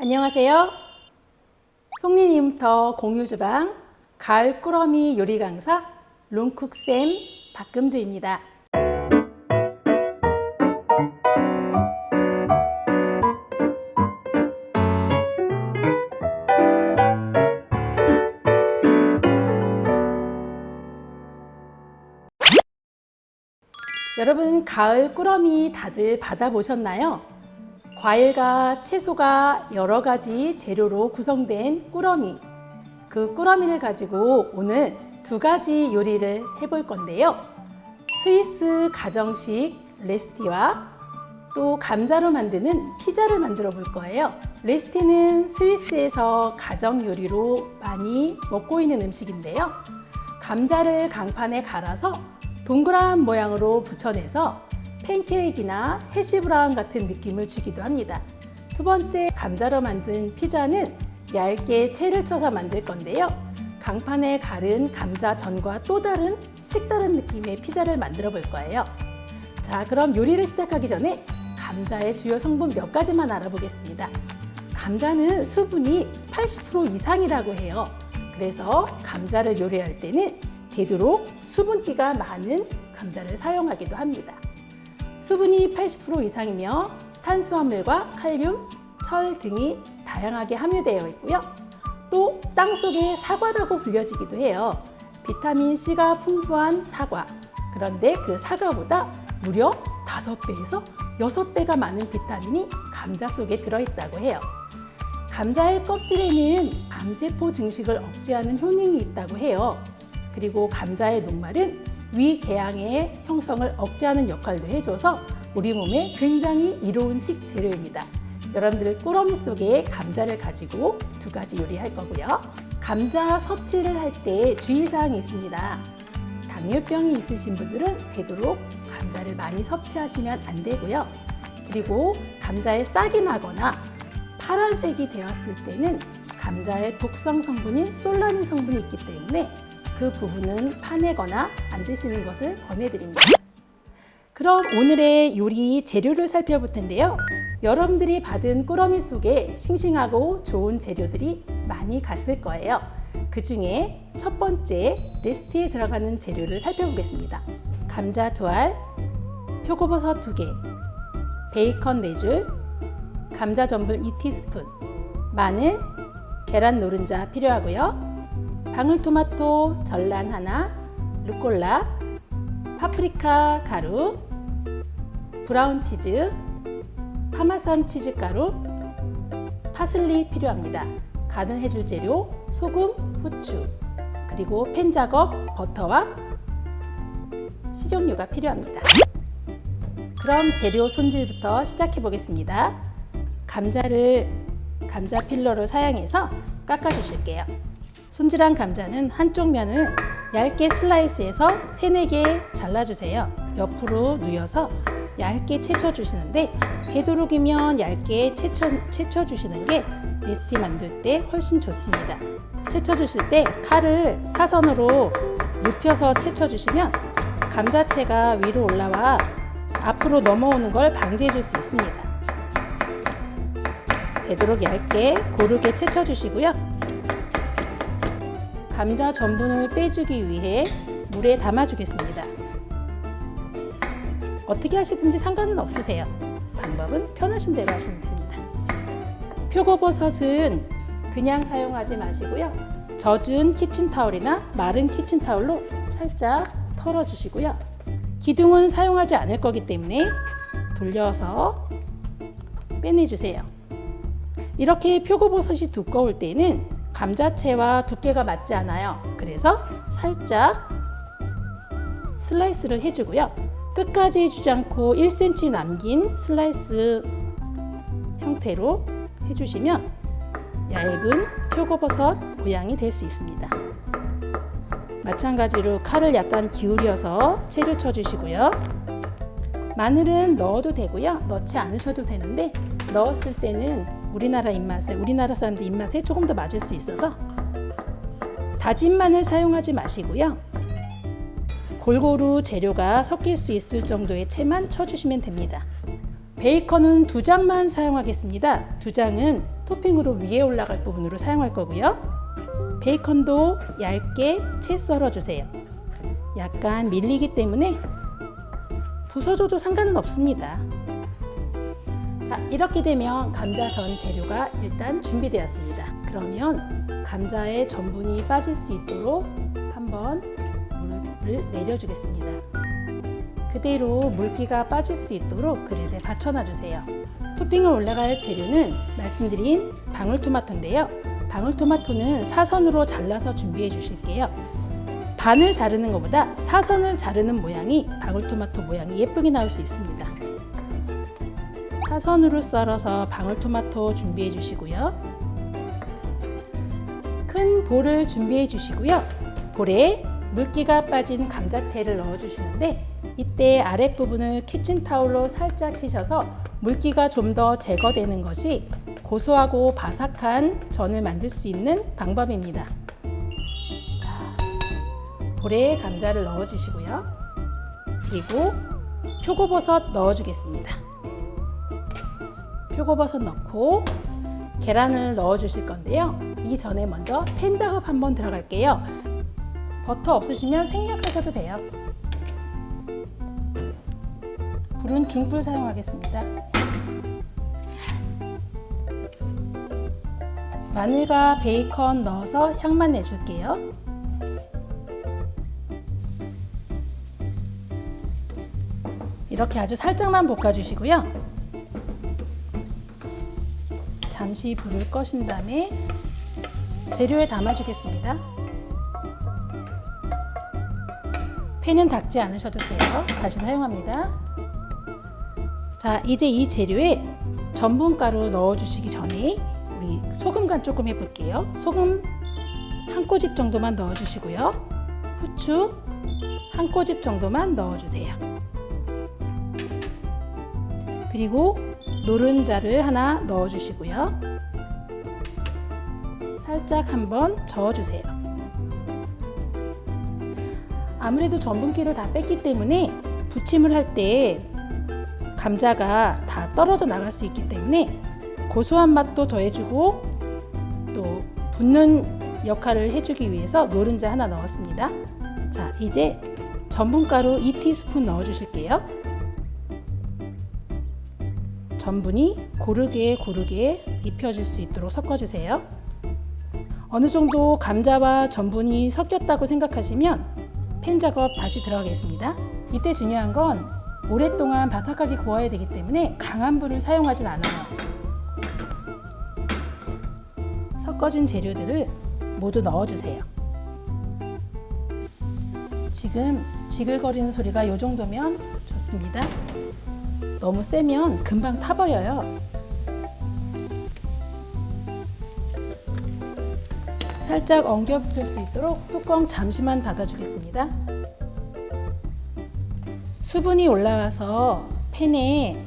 안녕하세요. 송리님부터 공유주방 가을 꾸러미 요리 강사 롱쿡쌤 박금주입니다. 여러분, 가을 꾸러미 다들 받아보셨나요? 과일과 채소가 여러 가지 재료로 구성된 꾸러미. 그 꾸러미를 가지고 오늘 두 가지 요리를 해볼 건데요. 스위스 가정식 레스티와 또 감자로 만드는 피자를 만들어 볼 거예요. 레스티는 스위스에서 가정 요리로 많이 먹고 있는 음식인데요. 감자를 강판에 갈아서 동그란 모양으로 붙여내서 팬케이크나 해시브라운 같은 느낌을 주기도 합니다. 두 번째, 감자로 만든 피자는 얇게 채를 쳐서 만들 건데요. 강판에 갈은 감자전과 또 다른 색다른 느낌의 피자를 만들어 볼 거예요. 자, 그럼 요리를 시작하기 전에 감자의 주요 성분 몇 가지만 알아보겠습니다. 감자는 수분이 80% 이상이라고 해요. 그래서 감자를 요리할 때는 되도록 수분기가 많은 감자를 사용하기도 합니다. 수분이 80% 이상이며 탄수화물과 칼륨, 철 등이 다양하게 함유되어 있고요. 또 땅속의 사과라고 불려지기도 해요. 비타민 C가 풍부한 사과. 그런데 그 사과보다 무려 5배에서 6배가 많은 비타민이 감자 속에 들어있다고 해요. 감자의 껍질에는 암세포 증식을 억제하는 효능이 있다고 해요. 그리고 감자의 녹말은 위궤양의 형성을 억제하는 역할도 해줘서 우리 몸에 굉장히 이로운 식재료입니다. 여러분들 꾸러미 속에 감자를 가지고 두 가지 요리할 거고요. 감자 섭취를 할 때 주의사항이 있습니다. 당뇨병이 있으신 분들은 되도록 감자를 많이 섭취하시면 안 되고요. 그리고 감자에 싹이 나거나 파란색이 되었을 때는 감자의 독성 성분인 솔라닌 성분이 있기 때문에 그 부분은 파내거나 안 드시는 것을 권해드립니다. 그럼 오늘의 요리 재료를 살펴볼 텐데요. 여러분들이 받은 꾸러미 속에 싱싱하고 좋은 재료들이 많이 갔을 거예요. 그 중에 첫 번째 레시피에 들어가는 재료를 살펴보겠습니다. 감자 2알, 표고버섯 2개, 베이컨 4줄, 감자 전분 2티스푼, 마늘, 계란 노른자 필요하고요. 방울토마토 전란 하나, 루꼴라, 파프리카 가루, 브라운 치즈, 파마산 치즈 가루, 파슬리 필요합니다. 간을 해줄 재료, 소금, 후추, 그리고 팬 작업, 버터와 식용유가 필요합니다. 그럼 재료 손질부터 시작해 보겠습니다. 감자를 감자 필러로 사용해서 깎아 주실게요. 손질한 감자는 한쪽 면을 얇게 슬라이스해서 3-4개 잘라주세요. 옆으로 누여서 얇게 채쳐주시는데 되도록이면 얇게 채쳐주시는 게 레시피 만들 때 훨씬 좋습니다. 채쳐주실 때 칼을 사선으로 눕혀서 채쳐주시면 감자채가 위로 올라와 앞으로 넘어오는 걸 방지해 줄 수 있습니다. 되도록 얇게 고르게 채쳐주시고요. 감자 전분을 빼주기 위해 물에 담아주겠습니다. 어떻게 하시든지 상관은 없으세요. 방법은 편하신 대로 하시면 됩니다. 표고버섯은 그냥 사용하지 마시고요. 젖은 키친타올이나 마른 키친타올로 살짝 털어주시고요. 기둥은 사용하지 않을 거기 때문에 돌려서 빼내주세요. 이렇게 표고버섯이 두꺼울 때는 감자채와 두께가 맞지 않아요. 그래서 살짝 슬라이스를 해주고요. 끝까지 해주지 않고 1cm 남긴 슬라이스 형태로 해주시면 얇은 표고버섯 모양이 될 수 있습니다. 마찬가지로 칼을 약간 기울여서 채를 쳐주시고요. 마늘은 넣어도 되고요. 넣지 않으셔도 되는데 넣었을 때는 우리나라 사람들 입맛에 조금 더 맞을 수 있어서 다진 마늘 사용하지 마시고요. 골고루 재료가 섞일 수 있을 정도의 채만 쳐주시면 됩니다. 베이컨은 2장만 사용하겠습니다. 2장은 토핑으로 위에 올라갈 부분으로 사용할 거고요. 베이컨도 얇게 채 썰어주세요. 약간 밀리기 때문에 부서져도 상관은 없습니다. 자, 이렇게 되면 감자 전 재료가 일단 준비되었습니다. 그러면 감자의 전분이 빠질 수 있도록 한번 물을 내려주겠습니다. 그대로 물기가 빠질 수 있도록 그릇에 받쳐놔 주세요. 토핑을 올라갈 재료는 말씀드린 방울토마토인데요. 방울토마토는 사선으로 잘라서 준비해 주실게요. 반을 자르는 것보다 사선을 자르는 모양이 방울토마토 모양이 예쁘게 나올 수 있습니다. 사선으로 썰어서 방울토마토 준비해 주시고요. 큰 볼을 준비해 주시고요. 볼에 물기가 빠진 감자채를 넣어 주시는데 이때 아랫부분을 키친타올로 살짝 치셔서 물기가 좀 더 제거되는 것이 고소하고 바삭한 전을 만들 수 있는 방법입니다. 자, 볼에 감자를 넣어 주시고요. 그리고 표고버섯 넣어 주겠습니다. 표고버섯 넣고 계란을 넣어 주실 건데요. 이 전에 먼저 팬 작업 한번 들어갈게요. 버터 없으시면 생략하셔도 돼요. 불은 중불 사용하겠습니다. 마늘과 베이컨 넣어서 향만 내줄게요. 이렇게 아주 살짝만 볶아주시고요. 잠시 불을 꺼신 다음에 재료에 담아주겠습니다. 팬은 닦지 않으셔도 돼요. 다시 사용합니다. 자, 이제 이 재료에 전분가루 넣어주시기 전에 우리 소금 간 조금 해볼게요. 소금 한 꼬집 정도만 넣어주시고요. 후추 한 꼬집 정도만 넣어주세요. 그리고 노른자를 하나 넣어주시고요. 살짝 한번 저어주세요. 아무래도 전분기를 다 뺐기 때문에 부침을 할 때 감자가 다 떨어져 나갈 수 있기 때문에 고소한 맛도 더해주고 또 붓는 역할을 해주기 위해서 노른자 하나 넣었습니다. 자, 이제 전분가루 2티스푼 넣어주실게요. 전분이 고르게 입혀질 수 있도록 섞어주세요. 어느 정도 감자와 전분이 섞였다고 생각하시면 팬 작업 다시 들어가겠습니다. 이때 중요한 건 오랫동안 바삭하게 구워야 되기 때문에 강한 불을 사용하진 않아요. 섞어준 재료들을 모두 넣어주세요. 지금 지글거리는 소리가 이 정도면 좋습니다. 너무 세면 금방 타버려요. 살짝 엉겨 붙을 수 있도록 뚜껑 잠시만 닫아주겠습니다. 수분이 올라와서 팬에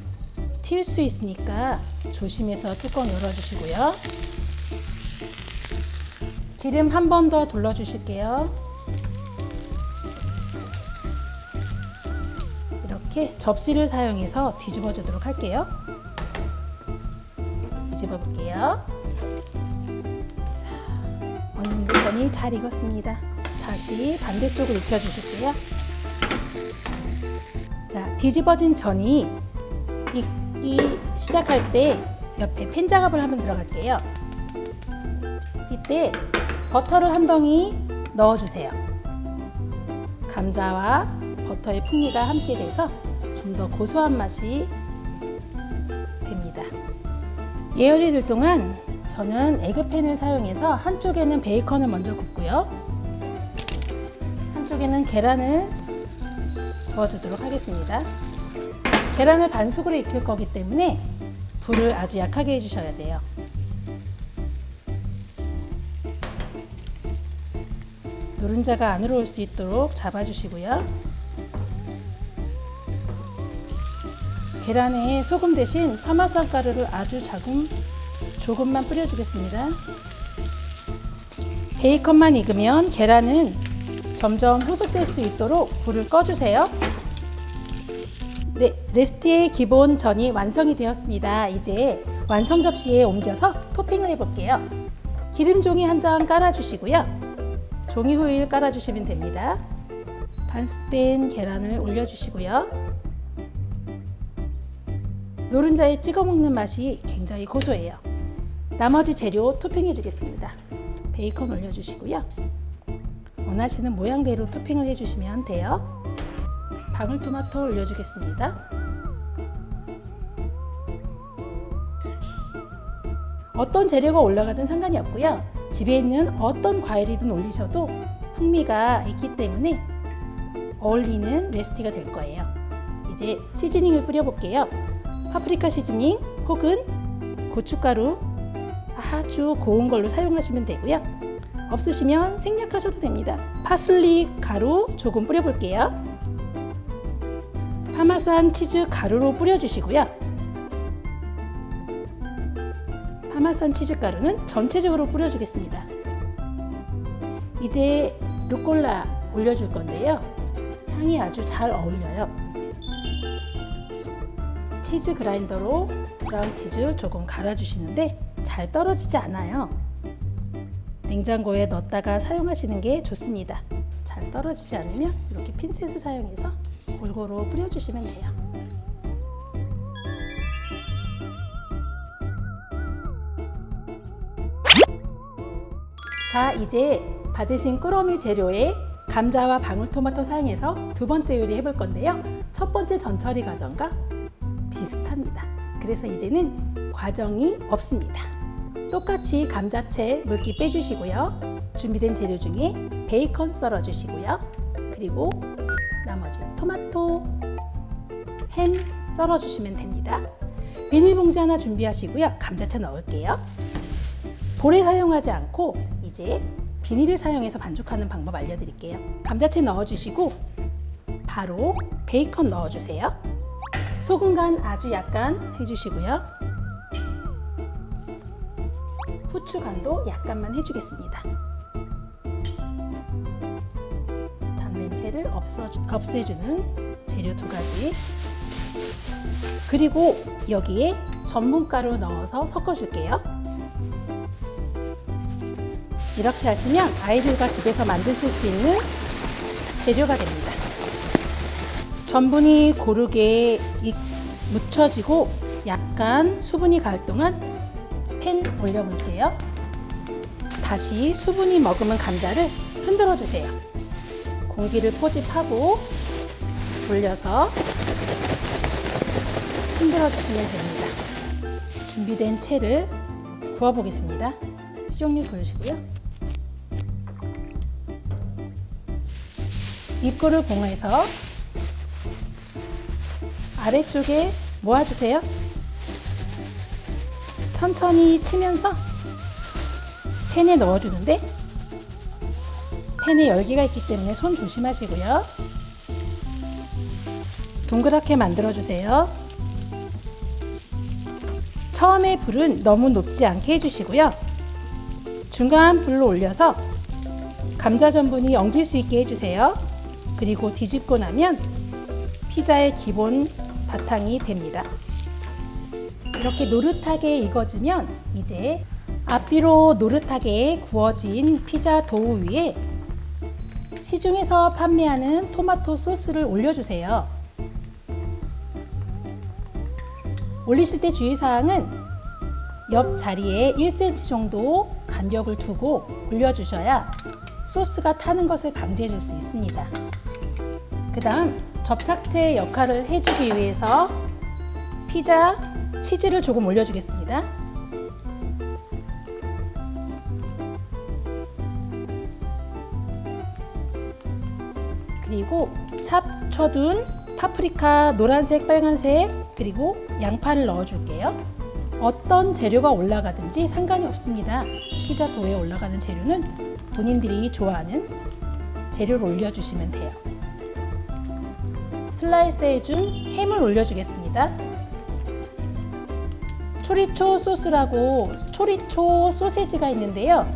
튈 수 있으니까 조심해서 뚜껑 열어주시고요. 기름 한 번 더 둘러주실게요. 이렇게 접시를 사용해서 뒤집어 주도록 할게요. 뒤집어 볼게요. 자, 어느 정도 전이 잘 익었습니다. 다시 반대쪽으로 익혀 주실게요. 자, 뒤집어진 전이 익기 시작할 때 옆에 팬 작업을 한번 들어갈게요. 이때 버터를 한 덩이 넣어주세요. 감자와 버터의 풍미가 함께 돼서 좀 더 고소한 맛이 됩니다. 예열이 될 동안 저는 에그팬을 사용해서 한쪽에는 베이컨을 먼저 굽고요. 한쪽에는 계란을 구워주도록 하겠습니다. 계란을 반숙으로 익힐 거기 때문에 불을 아주 약하게 해주셔야 돼요. 노른자가 안으로 올 수 있도록 잡아주시고요. 계란에 소금 대신 파마산 가루를 아주 조금만 뿌려주겠습니다. 베이컨만 익으면 계란은 점점 후숙될 수 있도록 불을 꺼주세요. 네, 레스티의 기본 전이 완성이 되었습니다. 이제 완성 접시에 옮겨서 토핑을 해볼게요. 기름 종이 한 장 깔아주시고요. 종이 호일 깔아주시면 됩니다. 반숙된 계란을 올려주시고요. 노른자에 찍어 먹는 맛이 굉장히 고소해요. 나머지 재료 토핑해 주겠습니다. 베이컨 올려주시고요. 원하시는 모양대로 토핑을 해주시면 돼요. 방울토마토 올려주겠습니다. 어떤 재료가 올라가든 상관이 없고요. 집에 있는 어떤 과일이든 올리셔도 풍미가 있기 때문에 어울리는 레시피가 될 거예요. 이제 시즈닝을 뿌려볼게요. 파프리카 시즈닝 혹은 고춧가루 아주 고운 걸로 사용하시면 되고요. 없으시면 생략하셔도 됩니다. 파슬리 가루 조금 뿌려볼게요. 파마산 치즈 가루로 뿌려주시고요. 파마산 치즈 가루는 전체적으로 뿌려주겠습니다. 이제 루꼴라 올려줄 건데요. 향이 아주 잘 어울려요. 치즈 그라인더로 브라운 치즈 조금 갈아주시는데 잘 떨어지지 않아요. 냉장고에 넣었다가 사용하시는 게 좋습니다. 잘 떨어지지 않으면 이렇게 핀셋을 사용해서 골고루 뿌려주시면 돼요. 자, 이제 받으신 꾸러미 재료에 감자와 방울토마토 사용해서 두 번째 요리 해볼 건데요. 첫 번째 전처리 과정과 비슷합니다. 그래서 이제는 과정이 없습니다. 똑같이 감자채 물기 빼주시고요. 준비된 재료 중에 베이컨 썰어주시고요. 그리고 나머지 토마토, 햄 썰어주시면 됩니다. 비닐봉지 하나 준비하시고요. 감자채 넣을게요. 볼에 사용하지 않고 이제 비닐을 사용해서 반죽하는 방법 알려드릴게요. 감자채 넣어주시고 바로 베이컨 넣어주세요. 소금 간 아주 약간 해주시고요. 후추 간도 약간만 해주겠습니다. 잡냄새를 없애주는 재료 두 가지. 그리고 여기에 전분가루 넣어서 섞어줄게요. 이렇게 하시면 아이들과 집에서 만드실 수 있는 재료가 됩니다. 전분이 고르게 묻혀지고 약간 수분이 갈 동안 팬 올려볼게요. 다시 수분이 머금은 감자를 흔들어 주세요. 공기를 포집하고 돌려서 흔들어 주시면 됩니다. 준비된 채를 구워 보겠습니다. 식용유 부으시고요. 입구를 봉해서 아래쪽에 모아주세요. 천천히 치면서 팬에 넣어주는데 팬에 열기가 있기 때문에 손 조심하시고요. 동그랗게 만들어주세요. 처음에 불은 너무 높지 않게 해주시고요. 중간 불로 올려서 감자 전분이 엉킬 수 있게 해주세요. 그리고 뒤집고 나면 피자의 기본 바탕이 됩니다. 이렇게 노릇하게 익어지면 이제 앞뒤로 노릇하게 구워진 피자 도우 위에 시중에서 판매하는 토마토 소스를 올려주세요. 올리실 때 주의사항은 옆 자리에 1cm 정도 간격을 두고 올려주셔야 소스가 타는 것을 방지해 줄 수 있습니다. 그 다음 접착제 역할을 해주기 위해서 피자 치즈를 조금 올려주겠습니다. 그리고 쳐둔 파프리카 노란색, 빨간색 그리고 양파를 넣어줄게요. 어떤 재료가 올라가든지 상관이 없습니다. 피자 도우에 올라가는 재료는 본인들이 좋아하는 재료를 올려주시면 돼요. 슬라이스 해준 햄을 올려주겠습니다. 초리초 소스라고 초리초 소세지가 있는데요.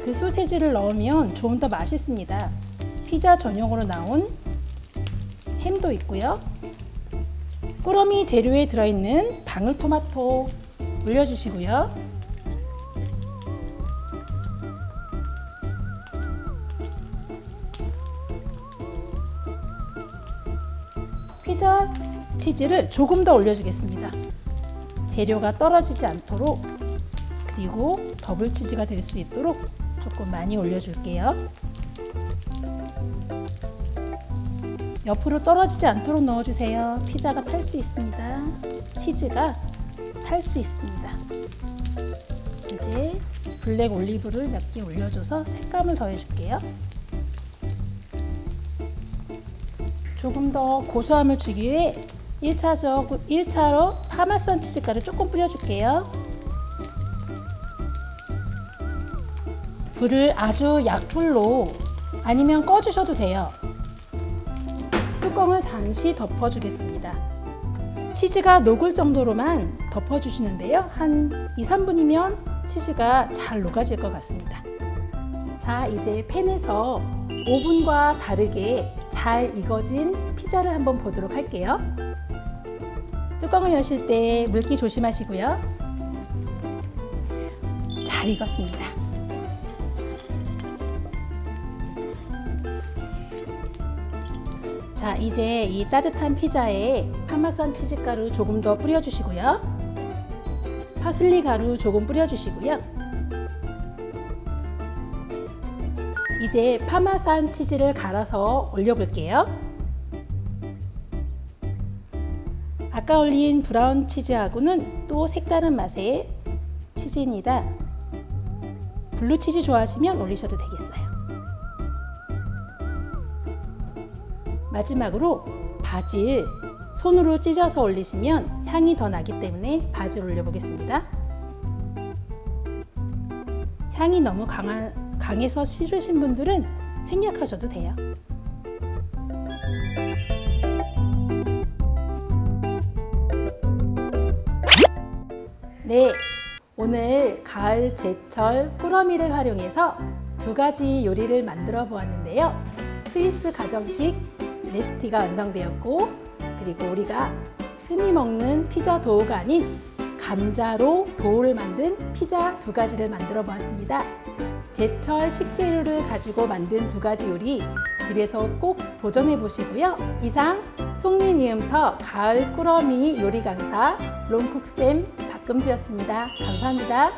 그 소세지를 넣으면 좀 더 맛있습니다. 피자 전용으로 나온 햄도 있고요. 꾸러미 재료에 들어있는 방울토마토 올려주시고요. 피자 치즈를 조금 더 올려주겠습니다. 재료가 떨어지지 않도록, 그리고 더블 치즈가 될 수 있도록 조금 많이 올려줄게요. 옆으로 떨어지지 않도록 넣어주세요. 피자가 탈 수 있습니다. 치즈가 탈 수 있습니다. 이제 블랙 올리브를 몇 개 올려줘서 색감을 더해줄게요. 조금 더 고소함을 주기 위해 1차로 파마산 치즈가루 조금 뿌려줄게요. 불을 아주 약불로 아니면 꺼주셔도 돼요. 뚜껑을 잠시 덮어주겠습니다. 치즈가 녹을 정도로만 덮어주시는데요. 한 2~3분이면 치즈가 잘 녹아질 것 같습니다. 자, 이제 팬에서 오븐과 다르게 잘 익어진 피자를 한번 보도록 할게요. 뚜껑을 여실 때 물기 조심하시고요. 잘 익었습니다. 자, 이제 이 따뜻한 피자에 파마산 치즈가루 조금 더 뿌려주시고요. 파슬리 가루 조금 뿌려주시고요. 이제 파마산 치즈를 갈아서 올려볼게요. 아까 올린 브라운 치즈하고는 또 색다른 맛의 치즈입니다. 블루 치즈 좋아하시면 올리셔도 되겠어요. 마지막으로 바질, 손으로 찢어서 올리시면 향이 더 나기 때문에 바질 올려보겠습니다. 향이 너무 강해서 싫으신 분들은 생략하셔도 돼요. 네, 오늘 가을 제철 꾸러미를 활용해서 2가지 요리를 만들어 보았는데요. 스위스 가정식 레시피가 완성되었고, 그리고 우리가 흔히 먹는 피자 도우가 아닌 감자로 도우를 만든 피자 2가지를 만들어 보았습니다. 제철 식재료를 가지고 만든 2가지 요리 집에서 꼭 도전해 보시고요. 이상 송리니음터 가을 꾸러미 요리 강사 롱쿡쌤 박금주였습니다. 감사합니다.